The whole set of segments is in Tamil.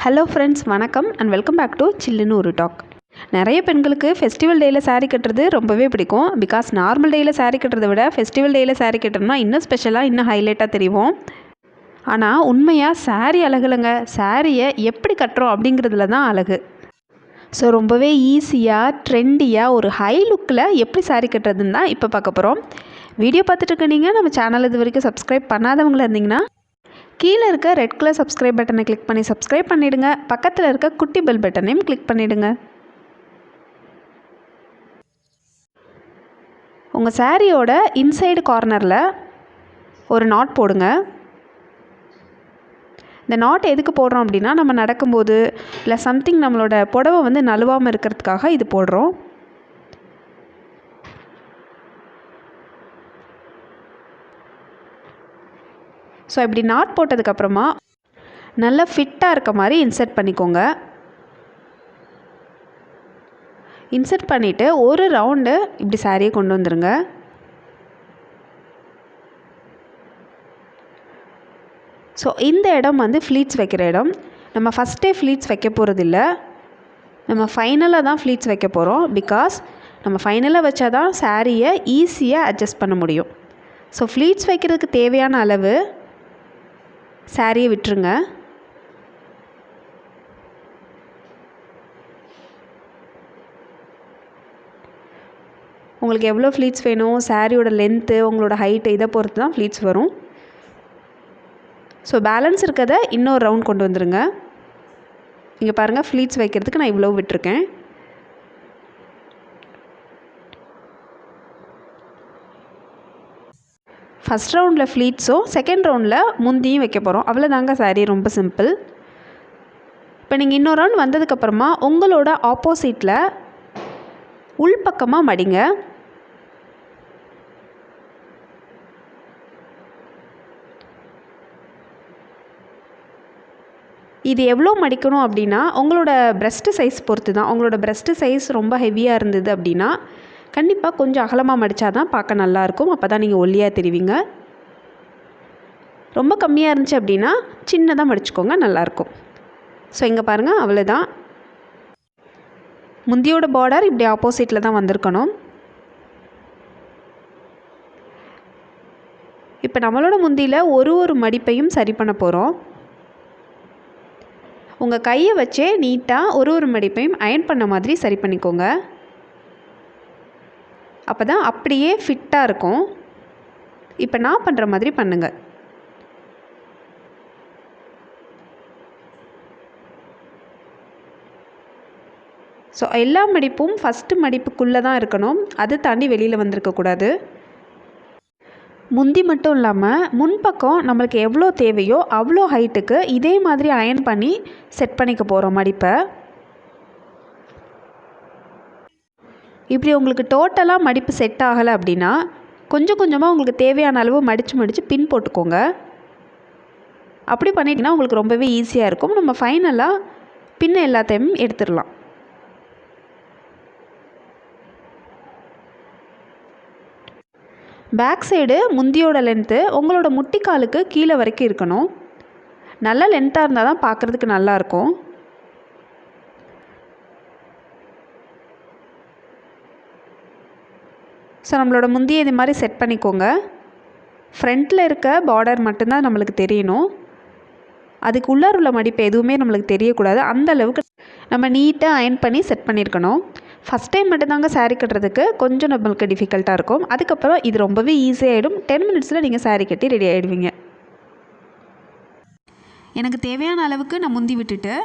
ஹலோ ஃப்ரெண்ட்ஸ், வணக்கம் அண்ட் வெல்கம் பேக் டு சில்லுன்னு ஒரு டாக். நிறைய பெண்களுக்கு ஃபெஸ்டிவல் டேயில் சாரீ கட்டுறது ரொம்பவே பிடிக்கும். பிகாஸ் நார்மல் டேயில் சாரீ கட்டுறதை விட ஃபெஸ்டிவல் டேயில் சாரீ கட்டுறோம்னா இன்னும் ஸ்பெஷலாக, இன்னும் ஹைலைட்டாக தெரியும். ஆனால் உண்மையாக சாரீ அழகுலங்க, சாரியை எப்படி கட்டுறோம் அப்படிங்கிறதுல தான் அழகு. ஸோ ரொம்பவே ஈஸியாக, ட்ரெண்டியாக, ஒரு ஹை லுக்கில் எப்படி சாரீ கட்டுறதுன்னு தான் இப்போ பார்க்க போகிறோம். வீடியோ பார்த்துட்டு இருக்க நீங்கள் நம்ம சேனல் இது வரைக்கும் சப்ஸ்கிரைப் பண்ணாதவங்களா இருந்தீங்கன்னா கீழே இருக்க ரெட் கலர் சப்ஸ்கிரைப் பட்டனை கிளிக் பண்ணி சப்ஸ்கிரைப் பண்ணிவிடுங்க. பக்கத்தில் இருக்க குட்டி பெல் பட்டனையும் கிளிக் பண்ணிவிடுங்க. உங்கள் சாரியோட இன்சைடு கார்னரில் ஒரு நாட் போடுங்க. இந்த நாட் எதுக்கு போடுறோம் அப்படின்னா, நம்ம நடக்கும்போது இல்லை சம்திங் நம்மளோட புடவை வந்து நழுவாமல் இருக்கிறதுக்காக இது போடுறோம். ஸோ இப்படி நாட் போட்டதுக்கப்புறமா நல்லா ஃபிட்டாக இருக்க மாதிரி இன்சர்ட் பண்ணிக்கோங்க. இன்சர்ட் பண்ணிவிட்டு ஒரு ரவுண்டு இப்படி சாரியை கொண்டு வந்துடுங்க. ஸோ இந்த இடம் வந்து ஃப்ளீட்ஸ் வைக்கிற இடம். நம்ம ஃபஸ்ட்டே ஃப்ளீட்ஸ் வைக்க போகிறதில்ல, நம்ம ஃபைனலாக தான் ஃப்ளீட்ஸ் வைக்க போகிறோம். பிகாஸ் நம்ம ஃபைனலாக வச்சா தான் சாரியை ஈஸியாக அட்ஜஸ்ட் பண்ண முடியும். ஸோ ஃப்ளீட்ஸ் வைக்கிறதுக்கு தேவையான அளவு சாரியை விட்டுருங்க. உங்களுக்கு எவ்வளோ ஃப்ளீட்ஸ் வேணும், சாரியோட லென்த்து, உங்களோட ஹைட்டு, இதை பொறுத்து தான் ஃப்ளீட்ஸ் வரும். ஸோ பேலன்ஸ் இருக்கிறத இன்னொரு ரவுண்ட் கொண்டு வந்துடுங்க. இங்கே பாருங்கள், ஃப்ளீட்ஸ் வைக்கிறதுக்கு நான் இவ்வளோ விட்டுருக்கேன். ஃபஸ்ட் ரவுண்டில் ஃப்ளீட்ஸும் செகண்ட் ரவுண்டில் முந்தியும் வைக்க போகிறோம். அவ்வளோதாங்க சாரி, ரொம்ப சிம்பிள். இப்போ நீங்கள் இன்னொரு ரவுண்ட் வந்ததுக்கப்புறமா உங்களோட ஆப்போசிட்டில் உள்பக்கமாக மடிங்க. இது எவ்வளோ மடிக்கணும் அப்படின்னா, உங்களோட பிரெஸ்ட்டு சைஸ் பொறுத்து தான். உங்களோட பிரெஸ்ட்டு சைஸ் ரொம்ப ஹெவியாக இருந்தது அப்படின்னா கண்டிப்பாக கொஞ்சம் அகலமாக மடித்தா தான் பார்க்க நல்லாயிருக்கும். அப்போ தான் நீங்கள் ஒல்லியாக தெரிவிங்க. ரொம்ப கம்மியாக இருந்துச்சு அப்படின்னா சின்னதாக மடிச்சுக்கோங்க, நல்லாயிருக்கும். ஸோ இங்கே பாருங்கள், அவ்வளோதான். முந்தியோட பார்டர் இப்படி ஆப்போசிட்டில் தான் வந்திருக்கணும். இப்போ நம்மளோட முந்தியில் ஒரு மடிப்பையும் சரி பண்ண போகிறோம். உங்கள் கையை வச்சே நீட்டாக ஒரு மடிப்பையும் அயர்ன் பண்ண மாதிரி சரி பண்ணிக்கோங்க. அப்போ தான் அப்படியே ஃபிட்டாக இருக்கும். இப்போ நான் பண்ணுற மாதிரி பண்ணுங்கள். ஸோ எல்லா மடிப்பும் ஃபஸ்ட்டு மடிப்புக்குள்ளே தான் இருக்கணும், அதை தாண்டி வெளியில் வந்திருக்கக்கூடாது. முந்தி மட்டும் இல்லாமல் முன்பக்கம் நம்மளுக்கு எவ்வளோ தேவையோ அவ்வளோ ஹைட்டுக்கு இதே மாதிரி அயர்ன் பண்ணி செட் பண்ணிக்க போகிறோம் மடிப்பை. இப்படி உங்களுக்கு டோட்டலாக மடிப்பு செட் ஆகலை அப்படின்னா கொஞ்சம் கொஞ்சமாக உங்களுக்கு தேவையான அளவு மடித்து பின் போட்டுக்கோங்க. அப்படி பண்ணிட்டீங்கன்னா உங்களுக்கு ரொம்பவே ஈஸியாக இருக்கும். நம்ம ஃபைனலாக பின்ன எல்லாத்தையும் எடுத்துடலாம். பேக் சைடு முந்தியோட லென்த்து உங்களோட முட்டிக்காலுக்கு கீழே வரைக்கும் இருக்கணும். நல்ல லென்த்தாக இருந்தால் தான் பார்க்குறதுக்கு நல்லாயிருக்கும். ஸோ நம்மளோட முந்தியை இது மாதிரி செட் பண்ணிக்கோங்க. ஃப்ரண்ட்டில் இருக்க பார்டர் மட்டும்தான் நம்மளுக்கு தெரியணும். அதுக்கு உள்ளார உள்ள மடிப்பு எதுவுமே நம்மளுக்கு தெரியக்கூடாது. அந்த அளவுக்கு நம்ம நீட்டாக அயர்ன் பண்ணி செட் பண்ணியிருக்கணும். ஃபஸ்ட் டைம் மட்டும்தாங்க சாரீ கட்டுறதுக்கு கொஞ்சம் நம்மளுக்கு டிஃபிகல்ட்டாக இருக்கும். அதுக்கப்புறம் இது ரொம்பவே ஈஸியாகிடும். 10 மினிட்ஸில் நீங்கள் சாரீ கட்டி ரெடி ஆகிடுவீங்க. எனக்கு தேவையான அளவுக்கு நான் முந்தி விட்டுட்டு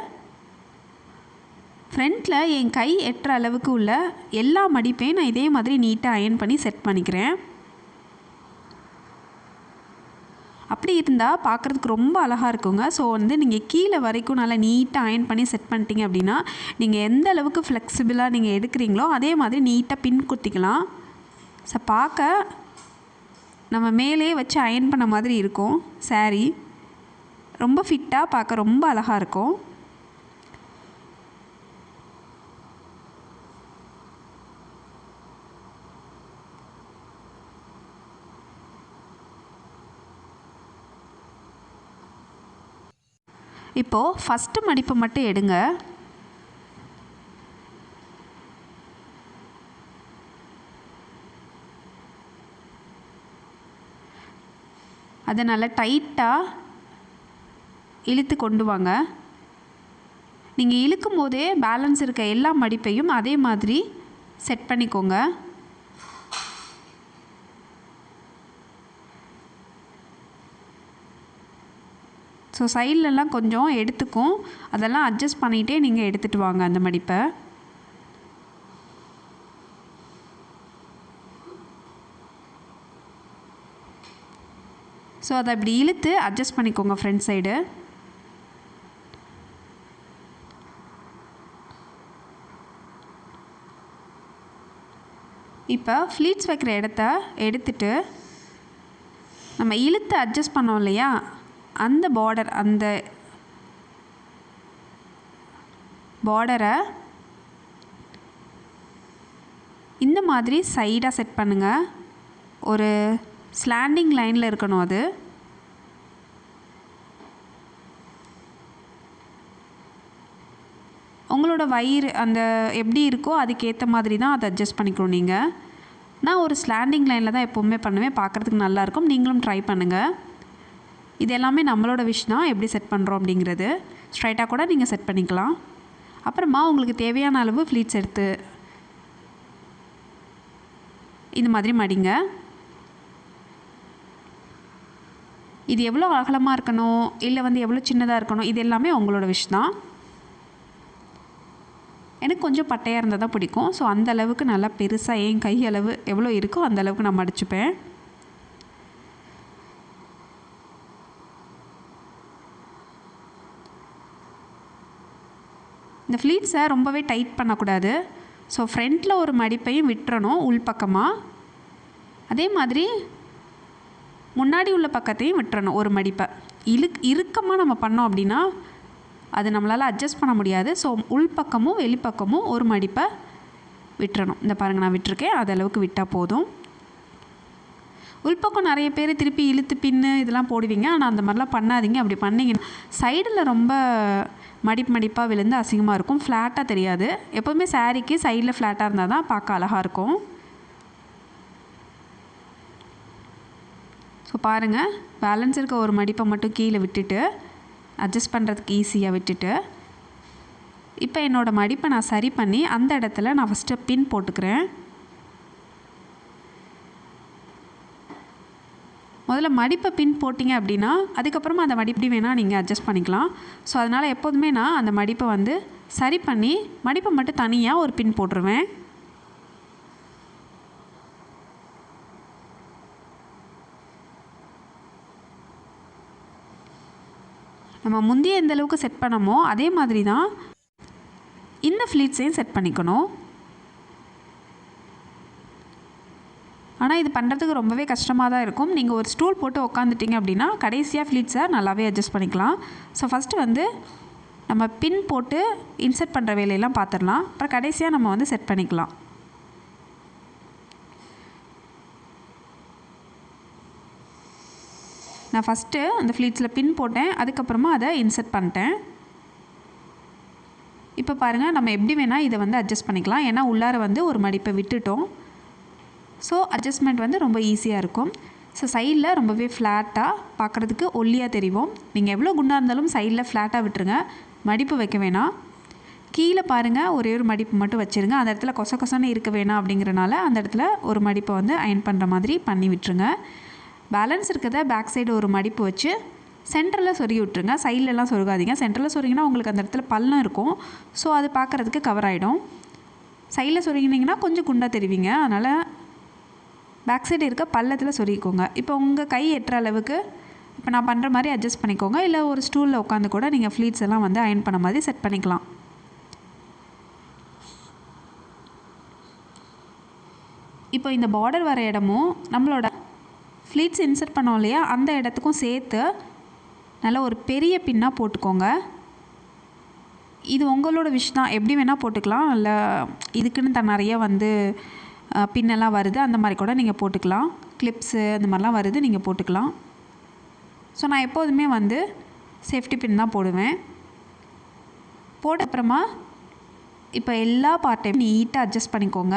ஃப்ரண்ட்டில் என் கை எட்டுற அளவுக்கு உள்ள எல்லா மடிப்பையும் நான் இதே மாதிரி நீட்டாக அயர்ன் பண்ணி செட் பண்ணிக்கிறேன். அப்படி இருந்தால் பார்க்குறதுக்கு ரொம்ப அழகாக இருக்குங்க. ஸோ வந்து நீங்கள் கீழே வரைக்கும் நல்லா நீட்டாக அயர்ன் பண்ணி செட் பண்ணிட்டீங்க அப்படின்னா நீங்கள் எந்த அளவுக்கு ஃப்ளெக்சிபிளாக நீங்கள் எடுக்கிறீங்களோ அதே மாதிரி நீட்டாக பின் குத்திக்கலாம். ஸோ பார்க்க நம்ம மேலே வச்சு அயர்ன் பண்ண மாதிரி இருக்கும். சாரீ ரொம்ப ஃபிட்டாக பார்க்க ரொம்ப அழகாக இருக்கும். இப்போது ஃபஸ்ட்டு மடிப்பை மட்டும் எடுங்க. அதை நல்லா டைட்டாக இழுத்து கொண்டு வாங்க. நீங்கள் இழுக்கும் போதே பேலன்ஸ் இருக்க எல்லா மடிப்பையும் அதே மாதிரி செட் பண்ணிக்கோங்க. ஸோ சைட்லலாம் கொஞ்சம் எடுத்துக்கும், அதெல்லாம் அட்ஜஸ்ட் பண்ணிகிட்டே நீங்கள் எடுத்துகிட்டு வாங்க அந்த மடிப்பை. ஸோ அதை அப்படி இழுத்து அட்ஜஸ்ட் பண்ணிக்கோங்க ஃப்ரண்ட் சைடு. இப்போ ஃப்ளீட்ஸ் வைக்கிற இடத்த எடுத்துட்டு நம்ம இழுத்து அட்ஜஸ்ட் பண்ணோம் இல்லையா, அந்த பார்டரை இந்த மாதிரி சைடாக செட் பண்ணுங்கள். ஒரு ஸ்லாண்டிங் லைனில் இருக்கணும். அது உங்களோட வயிறு அந்த எப்படி இருக்கோ அதுக்கேற்ற மாதிரி தான் அதை அட்ஜஸ்ட் பண்ணிக்கணும். நீங்கள் நான் ஒரு ஸ்லாண்டிங் லைனில் தான் எப்போவுமே பண்ணுவேன், பார்க்குறதுக்கு நல்லாயிருக்கும். நீங்களும் ட்ரை பண்ணுங்கள். இது எல்லாமே நம்மளோட விஷ் தான், எப்படி செட் பண்ணுறோம் அப்படிங்கிறது. ஸ்ட்ரைட்டாக கூட நீங்கள் செட் பண்ணிக்கலாம். அப்புறமா உங்களுக்கு தேவையான அளவு ஃப்ளீட்ஸ் எடுத்து இந்த மாதிரி மடிங்க. இது எவ்வளோ அகலமாக இருக்கணும் இல்லை எவ்வளோ சின்னதாக இருக்கணும், இது எல்லாமே உங்களோட விஷ் தான். எனக்கு கொஞ்சம் பட்டையாக இருந்தால் தான் பிடிக்கும். ஸோ அந்த அளவுக்கு நல்லா பெருசாக என் கை அளவு எவ்வளோ இருக்கோ அந்த அளவுக்கு நான் மடிச்சுப்பேன். இந்த ஃப்ளீட்ஸை ரொம்பவே டைட் பண்ணக்கூடாது. ஸோ ஃப்ரண்ட்டில் ஒரு மடிப்பையும் விட்டுறணும் உள்பக்கமாக. அதே மாதிரி முன்னாடி உள்ள பக்கத்தையும் விட்டுறணும் ஒரு மடிப்பை. இறுக்கமாக நம்ம பண்ணோம் அப்படின்னா அது நம்மளால் அட்ஜஸ்ட் பண்ண முடியாது. ஸோ உள்பக்கமும் வெளிப்பக்கமும் ஒரு மடிப்பை விட்டுறணும். இந்த பாருங்கள், நான் விட்டுருக்கேன். அது அளவுக்கு விட்டால் போதும். உள்பக்கம் நிறைய பேர் திருப்பி இழுத்து பின்னு இதெல்லாம் போடுவீங்க. ஆனால் அந்த மாதிரிலாம் பண்ணாதீங்க. அப்படி பண்ணிங்கன்னா சைடில் ரொம்ப மடிப்பாக விழுந்து அசிங்கமாக இருக்கும், ஃப்ளாட்டாக தெரியாது. எப்போவுமே சாரீக்கு சைடில் ஃப்ளாட்டாக இருந்தால் தான் பார்க்க அழகாக இருக்கும். ஸோ பாருங்கள், பேலன்ஸ் இருக்க ஒரு மடிப்பை மட்டும் கீழே விட்டுட்டு அட்ஜஸ்ட் பண்ணுறதுக்கு ஈஸியாக விட்டுட்டு, இப்போ என்னோடய மடிப்பை நான் சரி பண்ணி அந்த இடத்துல நான் ஃபஸ்ட்டு பின் போட்டுக்கிறேன். முதல்ல மடிப்பை பின் போட்டிங்க அப்படின்னா அதுக்கப்புறமா அந்த மடிப்பு வேணால் நீங்கள் அட்ஜஸ்ட் பண்ணிக்கலாம். ஸோ அதனால் எப்போதுமே நான் அந்த மடிப்பை சரி பண்ணி மடிப்பை மட்டும் தனியாக ஒரு பின் போட்டுருவேன். நம்ம முந்தைய எந்த அளவுக்கு செட் பண்ணமோ அதே மாதிரி தான் இந்த ஃப்ளீட்ஸையும் செட் பண்ணிக்கணும். ஆனால் இது பண்ணுறதுக்கு ரொம்பவே கஷ்டமாக தான் இருக்கும். நீங்கள் ஒரு ஸ்டூல் போட்டு உக்காந்துட்டிங்க அப்படின்னா கடைசியாக ஃப்ளீட்ஸை நல்லாவே அட்ஜஸ்ட் பண்ணிக்கலாம். ஸோ ஃபஸ்ட்டு நம்ம பின் போட்டு இன்சர்ட் பண்ணுற வேலையெல்லாம் பார்த்துடலாம். அப்புறம் கடைசியாக நம்ம செட் பண்ணிக்கலாம். நான் ஃபஸ்ட்டு அந்த ஃப்ளீட்ஸில் பின் போட்டேன், அதுக்கப்புறமா அதை இன்சர்ட் பண்ணிட்டேன். இப்போ பாருங்கள், நம்ம எப்படி வேணால் இதை அட்ஜஸ்ட் பண்ணிக்கலாம். ஏன்னா உள்ளார ஒரு மடிப்பை விட்டுட்டோம். ஸோ அட்ஜஸ்ட்மெண்ட் ரொம்ப ஈஸியாக இருக்கும். ஸோ சைடில் ரொம்பவே ஃப்ளாட்டாக பார்க்குறதுக்கு ஒல்லியாக தெரியும். நீங்கள் எவ்வளோ குண்டாக இருந்தாலும் சைடில் ஃப்ளாட்டாக விட்டுருங்க, மடிப்பு வைக்க வேணாம். கீழே பாருங்கள், ஒரே ஒரு மடிப்பு மட்டும் வச்சுருங்க. அந்த இடத்துல கொசன்னு இருக்க வேணாம் அப்படிங்கிறனால அந்த இடத்துல ஒரு மடிப்பை அயன் பண்ணுற மாதிரி பண்ணி விட்டுருங்க. பேலன்ஸ் இருக்கிறத பேக் சைடு ஒரு மடிப்பு வச்சு சென்டரில் சொருகி விட்டுருங்க. சைட்லலாம் சொருகாதீங்க. சென்டரில் சொருகினா உங்களுக்கு அந்த இடத்துல பள்ளம் இருக்கும். ஸோ அது பார்க்குறதுக்கு கவர் ஆகிடும். சைடில் சொருகினீங்கன்னா கொஞ்சம் குண்டாக தெரிவிங்க. அதனால் பேக் சைடு இருக்க பள்ளத்தில் சொருகிக்கோங்க. இப்போ உங்கள் கை எட்டுற அளவுக்கு இப்போ நான் பண்ணுற மாதிரி அட்ஜஸ்ட் பண்ணிக்கோங்க. இல்லை ஒரு ஸ்டூலில் உட்காந்து கூட நீங்கள் ஃப்ளீட்ஸ் எல்லாம் அயன் பண்ண மாதிரி செட் பண்ணிக்கலாம். இப்போ இந்த பார்டர் வர இடமும் நம்மளோட ஃப்ளீட்ஸ் இன்சர்ட் பண்ணோம் இல்லையா, அந்த இடத்துக்கும் சேர்த்து நல்லா ஒரு பெரிய பின்னாக போட்டுக்கோங்க. இது உங்களோட விஷ் தான், எப்படி வேணால் போட்டுக்கலாம். இல்லை இதுக்குன்னு நிறைய பின்னெல்லாம் வருது, அந்த மாதிரி கூட நீங்கள் போட்டுக்கலாம். கிளிப்ஸு அந்த மாதிரிலாம் வருது, நீங்கள் போட்டுக்கலாம். ஸோ நான் எப்போதுமே சேஃப்டி பின் தான் போடுவேன். போட்ட அப்புறமா இப்போ எல்லா பார்ட்டையும் நீட்டாக அட்ஜஸ்ட் பண்ணிக்கோங்க.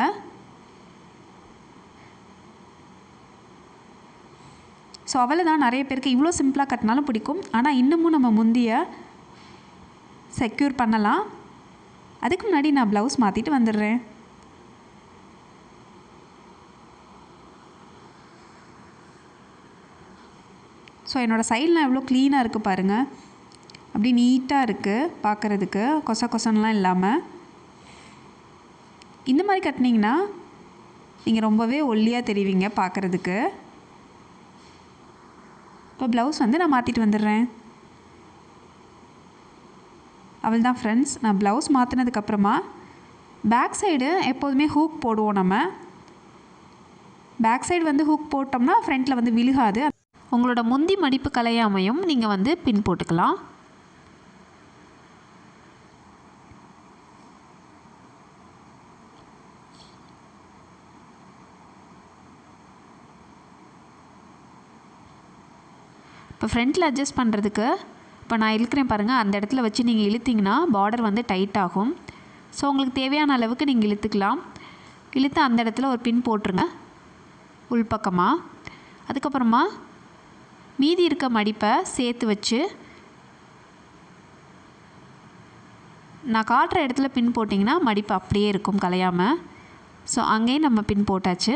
ஸோ அவ்வளோதான். நிறைய பேருக்கு இவ்வளோ சிம்பிளாக கட்டினாலும் பிடிக்கும். ஆனால் இன்னமும் நம்ம முந்தியை செக்யூர் பண்ணலாம். அதுக்கு முன்னாடி நான் ப்ளவுஸ் மாற்றிட்டு வந்துடுறேன். ஸோ என்னோடய சைடெலாம் எவ்வளோ க்ளீனாக இருக்குது பாருங்கள். அப்படி நீட்டாக இருக்குது பார்க்குறதுக்கு, கொசன்லாம் இல்லாமல். இந்த மாதிரி கட்டினீங்கன்னா நீங்கள் ரொம்பவே ஒல்லியாக தெரிவிங்க பார்க்குறதுக்கு. இப்போ ப்ளவுஸ் வந்து நான் மாற்றிட்டு வந்துடுறேன். அவள் தான் ஃப்ரெண்ட்ஸ், நான் ப்ளவுஸ் மாற்றினதுக்கப்புறமா பேக் சைடு எப்போதுமே ஹூக் போடுவோம். நம்ம பேக் சைடு வந்து ஹூக் போட்டோம்னா ஃப்ரண்ட்டில் வந்து விழுகாது. உங்களோட முந்தி மடிப்பு கலையாமையும் நீங்கள் வந்து பின் போட்டுக்கலாம். இப்போ ஃப்ரண்ட்டில் அட்ஜஸ்ட் பண்ணுறதுக்கு இப்போ நான் இழுக்கிறேன் பாருங்கள். அந்த இடத்துல வச்சு நீங்கள் இழுத்திங்கன்னா பார்டர் வந்து டைட் ஆகும். ஸோ உங்களுக்கு தேவையான அளவுக்கு நீங்கள் இழுத்துக்கலாம். இழுத்து அந்த இடத்துல ஒரு பின் போட்டுருங்க உள்பக்கமாக. அதுக்கப்புறமா மீதி இருக்க மடிப்பை சேர்த்து வச்சு நான் காட்டுற இடத்துல பின் போட்டிங்கன்னா மடிப்பு அப்படியே இருக்கும் கலையாமல். ஸோ அங்கேயும் நம்ம பின் போட்டாச்சு.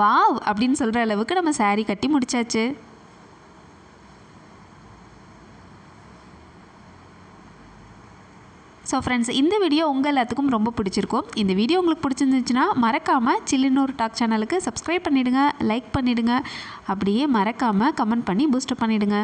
வாவ் அப்படின்னு சொல்கிற அளவுக்கு நம்ம saree கட்டி முடித்தாச்சு. ஸோ ஃப்ரெண்ட்ஸ், இந்த வீடியோ உங்கள் எல்லாத்துக்கும் ரொம்ப பிடிச்சிருக்கும். இந்த வீடியோ உங்களுக்கு பிடிச்சிருந்துச்சுன்னா மறக்காமல் சில்லுன்னு ஒரு டாக் சேனலுக்கு சப்ஸ்கிரைப் பண்ணிவிடுங்க, லைக் பண்ணிவிடுங்க, அப்படியே மறக்காமல் கமெண்ட் பண்ணி பூஸ்டப் பண்ணிவிடுங்க.